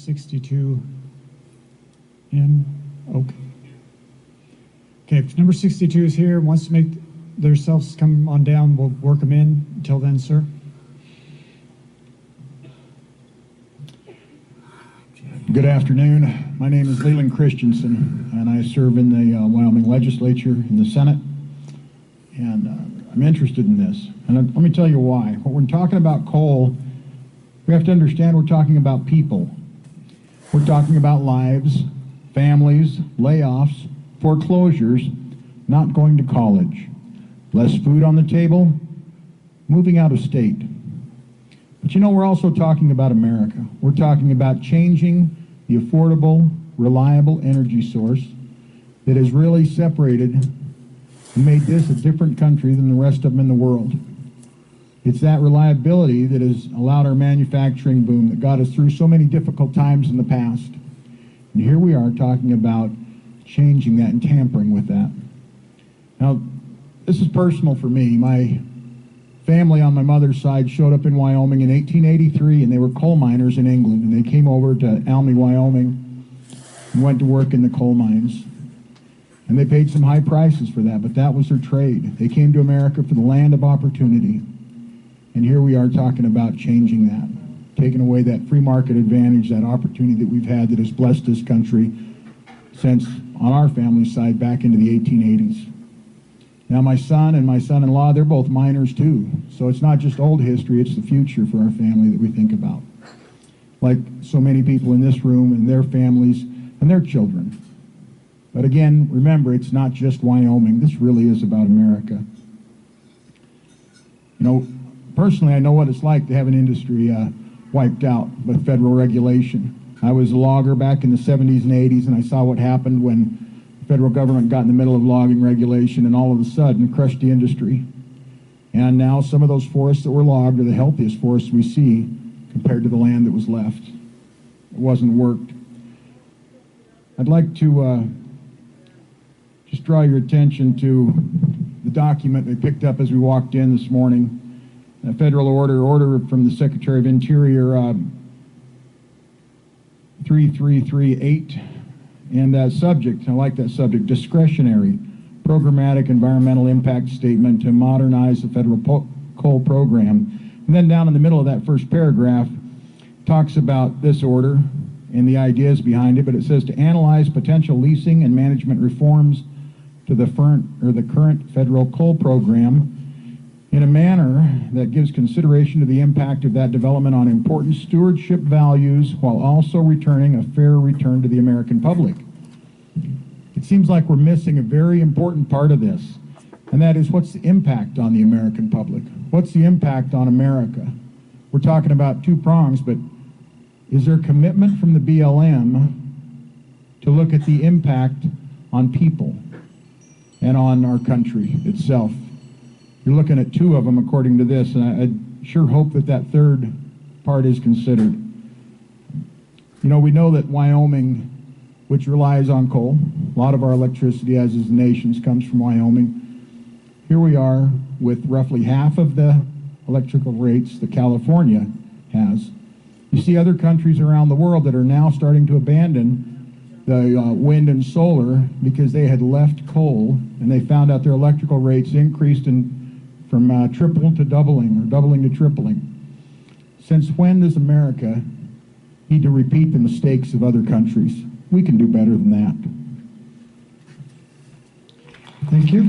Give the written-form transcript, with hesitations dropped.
62 in? Okay. Okay, if number 62 is here, wants to make themselves come on down, we'll work them in. Until then, sir. Good afternoon. My name is Leland Christenson, and I serve in the Wyoming legislature in the Senate. And I'm interested in this. And let me tell you why. When we're talking about coal, we have to understand we're talking about people. We're talking about lives, families, layoffs, foreclosures, not going to college, less food on the table, moving out of state. But you know, we're also talking about America. We're talking about changing the affordable, reliable energy source that has really separated and made this a different country than the rest of them in the world. It's that reliability that has allowed our manufacturing boom that got us through so many difficult times in the past. And here we are talking about changing that and tampering with that. Now, this is personal for me. My family on my mother's side showed up in Wyoming in 1883, and they were coal miners in England, and they came over to Almy, Wyoming, and went to work in the coal mines. And they paid some high prices for that, but that was their trade. They came to America for the land of opportunity. And here we are talking about changing that, taking away that free market advantage, that opportunity that we've had that has blessed this country since, on our family side, back into the 1880s. Now my son and my son-in-law, they're both miners too. So it's not just old history, it's the future for our family that we think about. Like so many people in this room and their families and their children. But again, remember, it's not just Wyoming. This really is about America. You know, personally, I know what it's like to have an industry wiped out by federal regulation. I was a logger back in the 70s and 80s, and I saw what happened when the federal government got in the middle of logging regulation and all of a sudden crushed the industry. And now some of those forests that were logged are the healthiest forests we see compared to the land that was left. It wasn't worked. I'd like to just draw your attention to the document we picked up as we walked in this morning. A federal order from the Secretary of Interior 3338, and that subject, I like that subject, discretionary programmatic environmental impact statement to modernize the federal coal program. And then down in the middle of that first paragraph talks about this order and the ideas behind it, but it says to analyze potential leasing and management reforms to the current federal coal program in a manner that gives consideration to the impact of that development on important stewardship values while also returning a fair return to the American public. It seems like we're missing a very important part of this, and that is, what's the impact on the American public? What's the impact on America? We're talking about two prongs, but is there commitment from the BLM to look at the impact on people and on our country itself? You're looking at two of them according to this, and I sure hope that that third part is considered. You know, we know that Wyoming, which relies on coal, a lot of our electricity, as is the nation's, comes from Wyoming. Here we are with roughly half of the electrical rates that California has. You see other countries around the world that are now starting to abandon the wind and solar because they had left coal, and they found out their electrical rates increased from triple to doubling, or doubling to tripling. Since when does America need to repeat the mistakes of other countries? We can do better than that. Thank you.